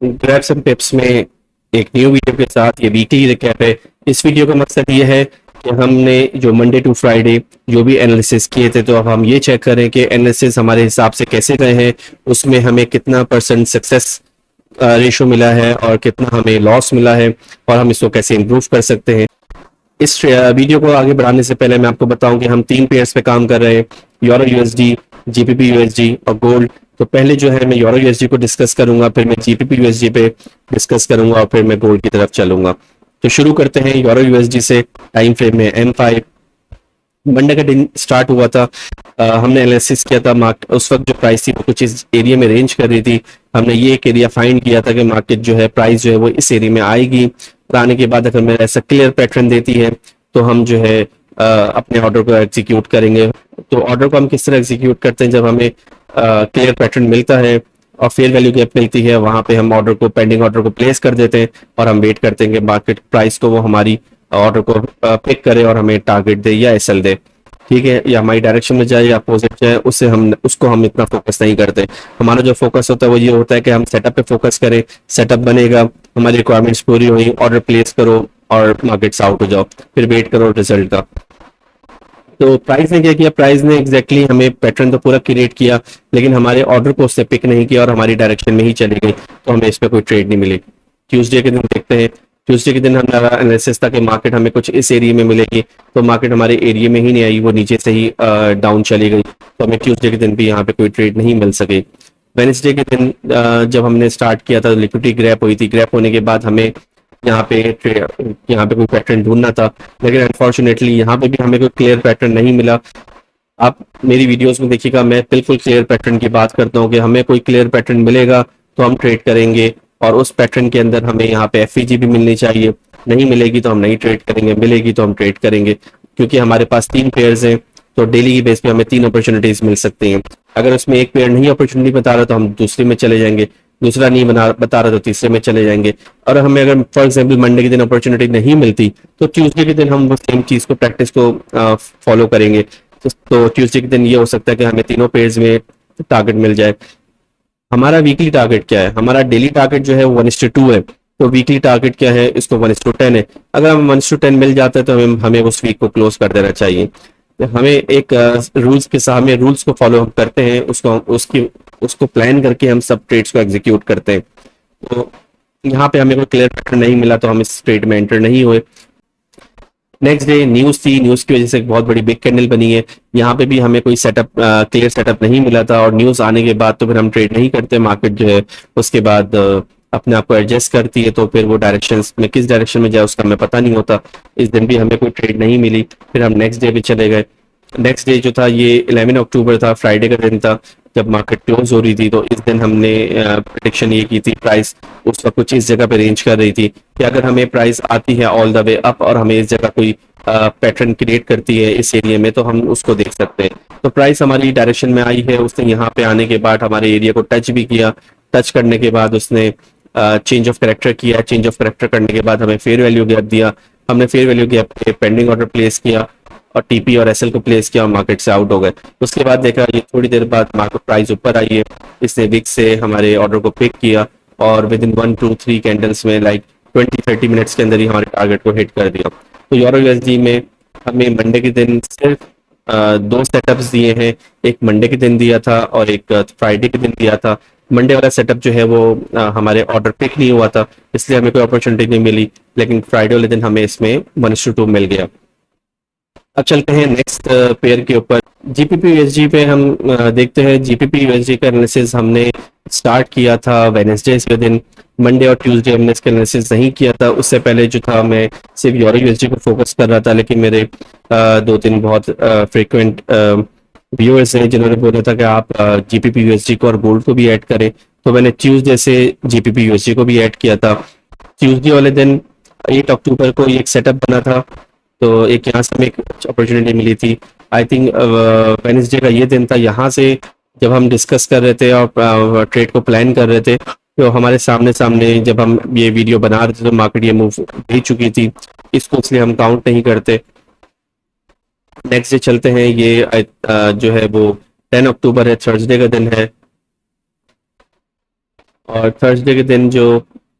Grabs and tips में एक new video के साथ ये वीकली रिकैप है। इस वीडियो का मकसद ये है कि हमने जो मंडे टू फ्राइडे जो भी एनालिसिस किए थे, तो अब हम ये चेक करें कि एनालिसिस हमारे हिसाब से कैसे गए हैं, उसमें हमें कितना परसेंट सक्सेस रेशो मिला है और कितना हमें लॉस मिला है, और हम इसको कैसे इम्प्रूव कर सकते हैं। इस वीडियो को आगे बढ़ाने से पहले मैं आपको बताऊं कि हम 3 पेयर्स पे काम कर रहे हैं, यूरो यूएसडी, जीपीपी यूएसडी और गोल्ड। तो पहले जो है मैं यूरो यूएसडी को डिस्कस करूंगा, फिर मैं जीपीपी यूएसडी पे डिस्कस करूंगा और फिर मैं गोल्ड की तरफ चलूंगा। तो शुरू करते हैं यूरो यूएसडी से। टाइम फ्रेम में M5 मंडे का दिन स्टार्ट हुआ था। हमने एनालिसिस किया था, मार्केट उस वक्त जो प्राइस थी वो कुछ इस एरिया में रेंज कर रही थी। हमने ये एक एरिया फाइंड किया था कि मार्केट जो है प्राइस जो है वो इस एरिया में आएगी, और आने के बाद अगर मेरा ऐसा क्लियर पैटर्न देती है तो हम जो है अपने ऑर्डर को एग्जीक्यूट करेंगे। तो ऑर्डर को हम किस तरह एग्जीक्यूट करते हैं, जब हमें क्लियर पैटर्न मिलता है और फेयर वैल्यू गैप मिलती है, वहां पे हम ऑर्डर को, पेंडिंग ऑर्डर को प्लेस कर देते हैं और हम वेट करते हैं कि मार्केट प्राइस को वो हमारी ऑर्डर को पिक करे और हमें टारगेट दे या एसएल दे। ठीक है, या हमारी डायरेक्शन में जाए या अपोजिट जाए, उससे हम उसको हम इतना फोकस नहीं करते। हमारा जो फोकस होता है वो ये होता है कि हम सेटअप पे फोकस करें। सेटअप बनेगा, हमारी रिक्वायरमेंट्स पूरी हुई, ऑर्डर प्लेस करो और मार्केट्स आउट हो जाओ, फिर वेट करो रिजल्ट का। तो प्राइस ने क्या किया, प्राइस ने एग्जैक्टली हमें पैटर्न तो पूरा क्रिएट किया, लेकिन हमारे ऑर्डर को उससे पिक नहीं किया और हमारी डायरेक्शन में ही चली गई, तो हमें इस पर कोई ट्रेड नहीं मिली। ट्यूसडे के दिन देखते हैं। ट्यूसडे के दिन हमारा एनालिसिस था कि मार्केट हमें कुछ इस एरिया में मिलेगी, तो मार्केट हमारे एरिया में ही नहीं आई, वो नीचे से ही डाउन चली गई, तो हमें ट्यूसडे के दिन भी यहाँ पे कोई ट्रेड नहीं मिल सकी। वेडनेसडे के दिन जब हमने स्टार्ट किया था, लिक्विडिटी ग्रैप हुई थी। ग्रैप होने के बाद हमें यहाँ पे यहाँ पे कोई पैटर्न ढूंढना था, लेकिन अनफॉर्चुनेटली यहाँ पे भी हमें कोई क्लियर पैटर्न नहीं मिला। आप मेरी वीडियोस में देखिएगा, मैं बिल्कुल क्लियर पैटर्न की बात करता हूँ कि हमें कोई क्लियर पैटर्न मिलेगा तो हम ट्रेड करेंगे, और उस पैटर्न के अंदर हमें यहाँ पे एफईजी भी मिलनी चाहिए। नहीं मिलेगी तो हम नहीं ट्रेड करेंगे, मिलेगी तो हम ट्रेड करेंगे, क्योंकि हमारे पास 3 पेयर्स हैं, तो डेली की बेस पे हमें 3 अपॉर्चुनिटीज मिल सकती हैं। अगर उसमें एक पेयर नहीं अपॉर्चुनिटी बता रहा तो हम दूसरे में चले जाएंगे, दूसरा नहीं बता रहा तो तीसरे में चले जाएंगे। और हमें अगर फॉर एग्जाम्पल मंडे के दिन अपॉर्चुनिटी नहीं मिलती, तो ट्यूसडे के दिन हम वो सेम चीज को, प्रैक्टिस को फॉलो करेंगे। तो ट्यूसडे के दिन ये हो सकता है कि हमें तीनों पेयर्स में टारगेट मिल जाए। हमारा वीकली टारगेट क्या है, हमारा डेली टारगेट जो है 1:2 है, तो वीकली टारगेट क्या है, इसको 1:10 है। अगर हम 1:10 मिल जाता है तो हमें उस वीक को क्लोज कर देना चाहिए। तो हमें एक रूल्स के साथ, हमें रूल्स को फॉलो हम करते हैं, उसको प्लान करके हम सब ट्रेड्स को एग्जीक्यूट करते हैं। तो यहाँ पे हमें कोई क्लियर पैटर्न नहीं मिला तो हम इस ट्रेड में एंटर नहीं हुए। नेक्स्ट डे न्यूज थी, न्यूज की वजह से एक बहुत बड़ी बिग कैंडल बनी है। यहाँ पे भी हमें कोई सेटअप, क्लियर सेटअप नहीं मिला था, और न्यूज आने के बाद तो फिर हम ट्रेड नहीं करते। मार्केट जो है उसके बाद अपने आप को एडजस्ट करती है, तो फिर वो डायरेक्शन में किस डायरेक्शन में जाए उसका हमें पता नहीं होता। इस दिन भी हमें कोई ट्रेड नहीं मिली, फिर हम नेक्स्ट डे भी चले गए। नेक्स्ट डे जो था ये 11 अक्टूबर था, फ्राइडे का दिन था, जब मार्केट क्लोज हो रही थी। तो इस दिन हमने प्रिडिक्शन ये की थी, प्राइस उस वक्त कुछ इस जगह पे रेंज कर रही थी कि अगर हमें प्राइस आती है ऑल द वे अप और हमें इस जगह कोई पैटर्न क्रिएट करती है इस एरिया में, तो हम उसको देख सकते हैं। तो प्राइस हमारी डायरेक्शन में आई है, उसने यहाँ पे आने के बाद हमारे एरिया को टच भी किया। टच करने के बाद उसने चेंज ऑफ करेक्टर किया। चेंज ऑफ करेक्टर करने के बाद हमें फेयर वैल्यू गैप दिया। हमने फेयर वैल्यू गैप पे पेंडिंग ऑर्डर प्लेस किया और टीपी और एसएल को प्लेस किया और मार्केट से आउट हो गए। उसके बाद देखा, ये थोड़ी देर बाद मार्केट प्राइस ऊपर आई है, इसने विक से हमारे ऑर्डर को पिक किया और विद इन 1 2 3 कैंडल्स में, लाइक 20 30 मिनट्स के अंदर ही हमारे टारगेट को हिट कर दिया। तो यूरो यूएसडी में हमें मंडे के दिन सिर्फ 2 सेटअप्स दिए हैं। एक मंडे के दिन दिया था और एक फ्राइडे के दिन दिया था। मंडे वाला सेटअप जो है वो हमारे ऑर्डर पिक नहीं हुआ था, इसलिए हमें कोई अपॉर्चुनिटी नहीं मिली, लेकिन फ्राइडे वाले दिन हमें इसमें 1:2 मिल गया। अब चलते हैं नेक्स्ट पेयर के ऊपर। जीपीपी यूएसजी पे हम देखते हैं। जीपीपी यूएसजी का एनालिसिस हमने स्टार्ट किया था वेडनेसडे के दिन। मंडे और ट्यूसडे हमने इसका एनालिसिस नहीं किया था। उससे पहले जो था मैं सिर्फ यूरो यूएसजी को फोकस कर रहा था, लेकिन मेरे 2 3 बहुत फ्रिक्वेंट व्यूअर्स हैं जिन्होंने बोला था कि आप जीपीपी यूएसजी को और गोल्ड को भी ऐड करें, तो मैंने ट्यूसडे से जीपीपी यूएसजी को भी ऐड किया था। ट्यूसडे वाले दिन 8 अक्टूबर को ये एक सेटअप बना था, तो एक यहाँ से हमें एक अपॉर्चुनिटी मिली थी। आई थिंक वेडनेसडे का ये दिन था। यहाँ से जब हम डिस्कस कर रहे थे और ट्रेड को प्लान कर रहे थे, तो हमारे सामने सामने जब हम ये वीडियो बना रहे थे तो मार्केट ये मूव दे चुकी थी, इसको इसलिए हम काउंट नहीं करते। नेक्स्ट डे चलते हैं। ये जो है वो 10 अक्टूबर है, थर्सडे का दिन है। और थर्सडे के दिन जो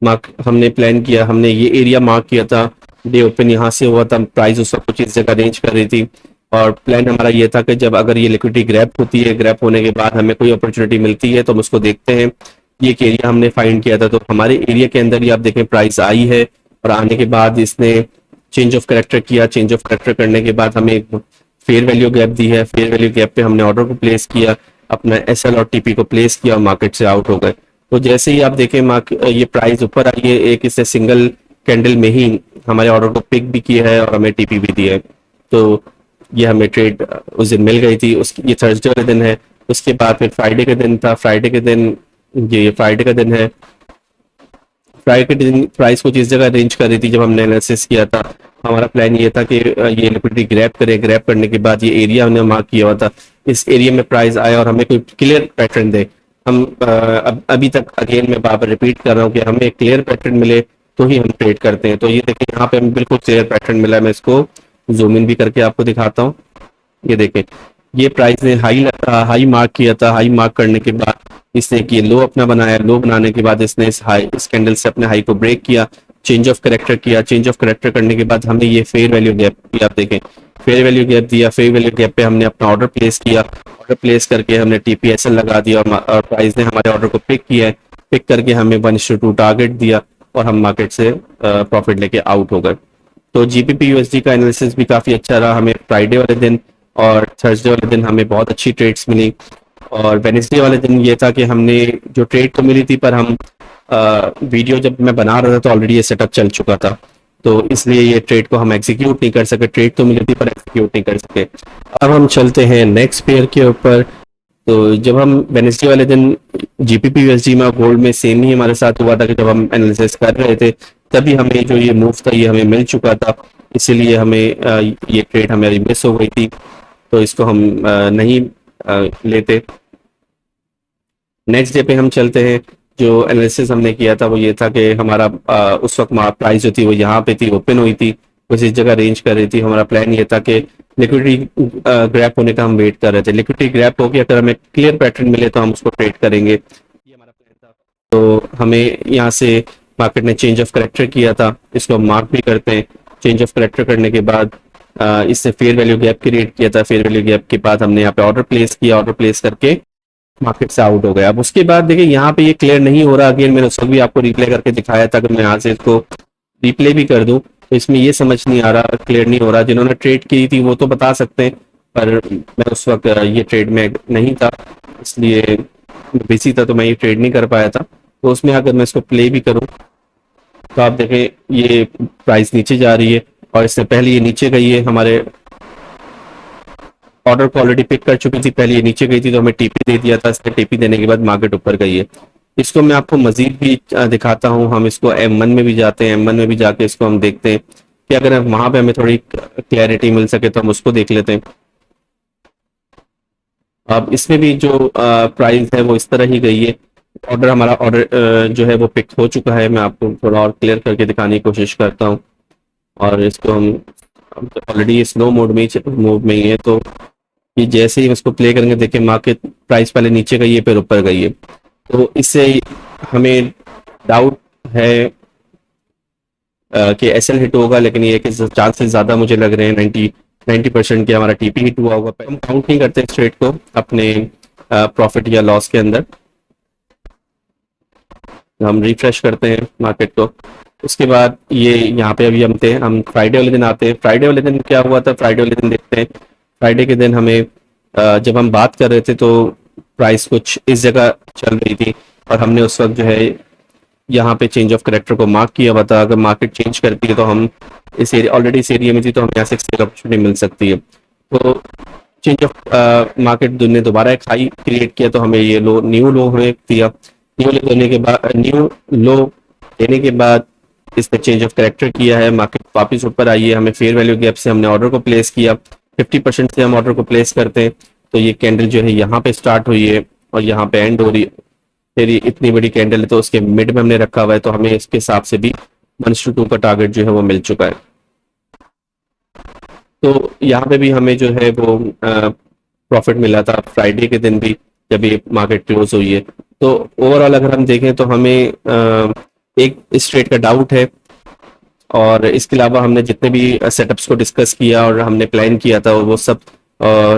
मार्क हमने प्लान किया, हमने ये एरिया मार्क किया था, डे ओपन यहाँ से हुआ था, प्राइस उस वक्त कुछ इस जगह रेंज कर रही थी। और प्लान हमारा ये था कि जब अगर ये लिक्विडिटी ग्रैप होती है, ग्रैप होने के बाद हमें कोई अपॉर्चुनिटी मिलती है तो हम उसको देखते हैं। ये एक एरिया हमने फाइंड किया था, तो हमारे एरिया के अंदर ही आप देखें प्राइस आई है, और आने के बाद इसने चेंज ऑफ करेक्टर किया। चेंज ऑफ करेक्टर करने के बाद हमें एक फेयर वैल्यू गैप दी है। फेयर वैल्यू गैप पे हमने ऑर्डर को प्लेस किया, अपना एसएल और टीपी को प्लेस किया और मार्केट से आउट हो गए। तो जैसे ही आप देखें ये प्राइस ऊपर आई है, एक इससे सिंगल कैंडल में ही हमारे ऑर्डर को पिक भी किया है और हमें टीपी भी दिया है। तो ये हमें ट्रेड उस दिन मिल गई थी। उसकी ये थर्सडे वाले दिन है। उसके बाद फिर फ्राइडे का दिन था। फ्राइडे के दिन, ये फ्राइडे का दिन है। फ्राइडे के दिन प्राइस कुछ इस जगह रेंज कर रही थी। जब हमने एनालिसिस किया था, हमारा प्लान ये था कि ये लिक्विडिटी ग्रैब करे, ग्रैब करने के बाद ये एरिया हमने मार्क किया हुआ था, इस एरिया में प्राइस आया और हमें कोई क्लियर पैटर्न दे। हम अभी तक अगेन मैं बार बार रिपीट कर रहा हूँ कि हमें एक क्लियर पैटर्न मिले तो ही हम ट्रेड करते हैं। तो ये देखिए यहाँ पे हमें बिल्कुल क्लियर पैटर्न मिला है। मैं इसको जूम इन भी करके आपको दिखाता हूँ। ये देखें, ये प्राइस ने हाई मार्क किया था। हाई मार्क करने के बाद इसने कि लो अपना बनाया। लो बनाने के बाद इसने इस कैंडल से अपने हाई को ब्रेक किया, चेंज ऑफ करेक्टर किया। चेंज ऑफ करेक्टर करने के बाद हमने ये फेयर वैल्यू गैप दिया। आप देखें, फेयर वैल्यू गैप दिया। फेयर वैल्यू गैप पे हमने अपना ऑर्डर प्लेस किया। ऑर्डर प्लेस करके हमने टीपीएसएल लगा दिया और प्राइस ने हमारे ऑर्डर को पिक किया है। पिक करके हमें 1:2 टारगेट दिया और हम मार्केट से प्रॉफिट लेके आउट हो गए। तो जीबीपी यूएसडी का एनालिसिस भी काफी अच्छा रहा। हमें फ्राइडे वाले दिन और थर्सडे वाले दिन हमें बहुत अच्छी ट्रेड्स मिली। और वेनेसडे वाले दिन ये था कि हमने जो ट्रेड तो मिली थी, पर हम वीडियो जब मैं बना रहा था तो ऑलरेडी ये सेटअप चल चुका था, तो इसलिए ये ट्रेड को हम एग्जीक्यूट नहीं कर सके। ट्रेड तो मिली थी पर एग्जीक्यूट नहीं कर सके। अब हम चलते हैं नेक्स्ट पेयर के ऊपर। तो जब हम वेनेसडे वाले दिन जीपीपी यूएसडी में और गोल्ड में सेम ही हमारे साथ हुआ था कि जब हम एनालिसिस कर रहे थे तभी हमें जो ये मूव था ये हमें मिल चुका था, इसीलिए हमें ये ट्रेड हमारी मिस हो गई थी, तो इसको हम नहीं लेते। नेक्स्ट डे पे हम चलते हैं। जो एनालिसिस हमने किया था वो ये था कि हमारा उस वक्त प्राइस जो थी वो यहाँ पे थी, ओपन हुई थी, कुछ इस जगह रेंज कर रही थी। हमारा प्लान ये था कि लिक्विडिटी ग्रैप होने का हम वेट कर रहे थे। लिक्विडिटी ग्रैप हो गया, अगर हमें क्लियर पैटर्न मिले तो हम उसको ट्रेड करेंगे, ये हमारा प्लान था। तो हमें यहाँ से मार्केट ने चेंज ऑफ करेक्टर किया था, इसको हम मार्क भी करते हैं। चेंज ऑफ करेक्टर करने के बाद इससे फेयर वैल्यू गैप क्रिएट किया था। फेयर वैल्यू गैप के बाद हमने यहाँ पे ऑर्डर प्लेस किया। ऑर्डर प्लेस करके मार्केट से आउट हो गया। अब उसके बाद देखिए यहाँ पे ये क्लियर नहीं हो रहा। अगेन मैंने उस वक्त भी आपको रिप्ले करके दिखाया था कि मैं यहाँ से इसको रिप्ले भी कर दूं, तो इसमें ये समझ नहीं आ रहा, क्लियर नहीं हो रहा। जिन्होंने ट्रेड की थी वो तो बता सकते हैं, पर मैं उस वक्त ये ट्रेड में नहीं था, इसलिए बिजी था, तो मैं ये ट्रेड नहीं कर पाया था। तो उसमें अगर मैं इसको प्ले भी करूं तो आप देखें ये प्राइस नीचे जा रही है, और इससे पहले ये नीचे गई है। हमारे ऑर्डर को ऑलरेडी पिक कर चुकी थी, पहले ये नीचे गई थी तो हमें टीपी दे दिया था। इसने टीपी देने के बाद मार्केट ऊपर गई है। इसको मैं आपको मजीद भी दिखाता हूँ। हम इसको M1 में भी जाते हैं। M1 में भी जाके इसको हम देखते हैं कि अगर वहां पे हमें थोड़ी क्लैरिटी मिल सके तो हम उसको देख लेते हैं। अब इसमें भी जो प्राइस है वो इस तरह ही गई है। हमारा ऑर्डर जो है वो पिक हो चुका है। मैं आपको थोड़ा और क्लियर करके दिखाने की कोशिश करता हूँ। और इसको हम ऑलरेडी स्लो मोड में मूव में ही है, तो ये जैसे ही इसको प्ले करेंगे देखिए मार्केट प्राइस पहले नीचे गई है फिर ऊपर गई है। तो इससे हमें डाउट है कि एसएल हिट होगा, लेकिन ये कि चांसेस ज्यादा मुझे लग रहे हैं 90% के हमारा टीपी हिट हुआ होगा। हम काउंट नहीं करते इस ट्रेड को अपने प्रॉफिट या लॉस के अंदर। हम रिफ्रेश करते हैं मार्केट को। उसके बाद ये यहाँ पे अभी हम फ्राइडे वाले दिन आते हैं। फ्राइडे वाले दिन क्या हुआ था, फ्राइडे वाले दिन देखते हैं। फ्राइडे के दिन हमें जब हम बात कर रहे थे तो प्राइस कुछ इस जगह चल रही थी, और हमने उस वक्त जो है यहाँ पे चेंज ऑफ करेक्टर को मार्क किया हुआ था। अगर मार्केट चेंज करती है तो हम इस एरिया, ऑलरेडी इस एरिया में थी तो हम यहाँ से सेल अपॉर्चुनिटी मिल सकती है। तो चेंज ऑफ मार्केट ने दोबारा एक हाई क्रिएट किया, तो हमें ये न्यू लो हमें दिया। न्यू लो देने के बाद इसने चेंज ऑफ करेक्टर किया है, मार्केट वापस ऊपर आई है। हमें फेयर वैल्यू गैप से हमने ऑर्डर को प्लेस किया। 50% से हम ऑर्डर को प्लेस करते हैं, तो ये कैंडल जो है यहाँ पे स्टार्ट हुई है और यहाँ पे एंड हो रही है। फिर ये इतनी बड़ी कैंडल है तो उसके मिड में हमने रखा हुआ है, तो हमें इसके हिसाब से भी 1:2 का टारगेट जो है वो मिल चुका है। तो यहाँ पे भी हमें जो है वो प्रॉफिट मिला था फ्राइडे के दिन भी। जब ये मार्केट क्लोज हुई है। तो ओवरऑल अगर हम देखें तो हमें एक इस ट्रेड का डाउट है, और इसके अलावा हमने जितने भी सेटअप्स को डिस्कस किया और हमने प्लान किया था वो सब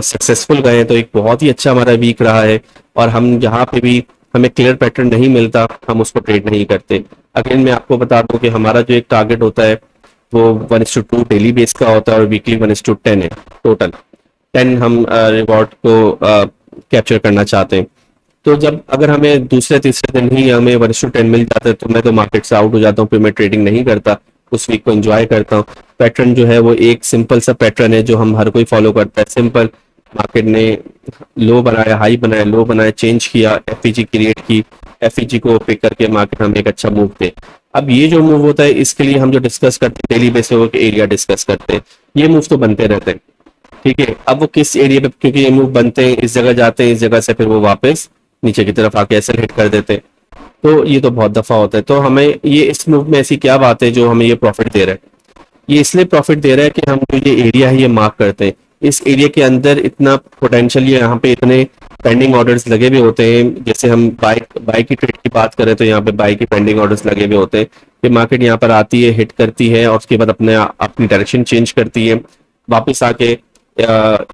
सक्सेसफुल गए। तो एक बहुत ही अच्छा हमारा वीक रहा है, और हम यहाँ पे भी हमें क्लियर पैटर्न नहीं मिलता, हम उसको ट्रेड नहीं करते। अगेन मैं आपको बता दूं कि हमारा जो एक टारगेट होता है वो 1:2 डेली बेस का होता है, और वीकली 1:10 है। टोटल 10 हम रिवॉर्ड को कैप्चर करना चाहते हैं। तो जब अगर हमें दूसरे तीसरे दिन ही हमें 1:10 मिल जाता है तो मैं तो मार्केट से आउट हो जाता हूँ, फिर मैं ट्रेडिंग नहीं करता, उस वीक को एंजॉय करता हूँ। पैटर्न जो है वो एक सिंपल सा पैटर्न है जो हम हर कोई फॉलो करता है। सिंपल, मार्केट ने लो बनाया, हाई बनाया, लो बनाया, चेंज किया, एफईजी क्रिएट की, एफईजी को पिक करके मार्केट हमें एक अच्छा मूव दे। अब ये जो मूव होता है इसके लिए हम जो डिस्कस करते हैं डेली बेसिस पे एरिया डिस्कस करते हैं। ये मूव तो बनते रहते हैं, ठीक है। अब वो किस एरिया पे, क्योंकि ये मूव बनते हैं, इस जगह जाते हैं, इस जगह से फिर वो वापस नीचे की तरफ आके एसएल हिट कर देते हैं। तो ये तो बहुत दफा होता है। तो हमें ये इस मूव में ऐसी क्या बात है जो हमें ये प्रॉफिट दे रहा है? ये इसलिए प्रॉफिट दे रहा है कि हम जो ये एरिया है ये मार्क करते हैं, इस एरिया के अंदर इतना पोटेंशियल, यहाँ पे इतने पेंडिंग ऑर्डर्स लगे हुए होते हैं। जैसे हम बाई की ट्रेड की बात करें तो यहाँ पे बाई के पेंडिंग ऑर्डर्स लगे हुए होते हैं कि मार्केट यहाँ पर आती है, हिट करती है, और उसके बाद अपनी डायरेक्शन चेंज करती है, वापस आके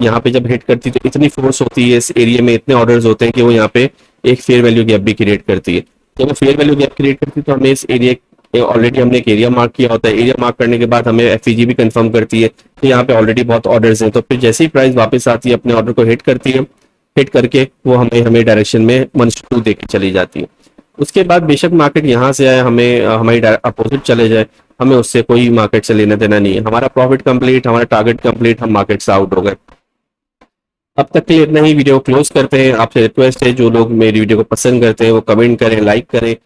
यहाँ पे जब हिट करती है तो इतनी फोर्स होती है इस एरिया में, इतने ऑर्डर्स होते हैं कि वो यहाँ पे एक फेयर वैल्यू गैप भी क्रिएट करती है। जब वो फेयर वैल्यू गैप क्रिएट करती है तो हमें इस एरिया, ऑलरेडी हमने एक एरिया मार्क किया होता है, एरिया मार्क करने के बाद हमें एफईजी भी कंफर्म करती है कि यहाँ पे ऑलरेडी बहुत ऑर्डर्स हैं। तो फिर जैसे ही प्राइस वापस आती है अपने ऑर्डर को हिट करती है, हिट करके वो हमें डायरेक्शन में 1:2 दे के चली जाती है। उसके बाद बेशक मार्केट यहाँ से आए, हमें हमारी अपोजिट चले जाए, हमें उससे कोई मार्केट से लेना देना नहीं है। हमारा प्रॉफिट कंप्लीट, हमारा टारगेट कंप्लीट, हम मार्केट से आउट हो गए। अब तक के लिए इतना ही, वीडियो क्लोज करते हैं। आपसे रिक्वेस्ट है जो लोग मेरी वीडियो को पसंद करते हैं वो कमेंट करें, लाइक करें।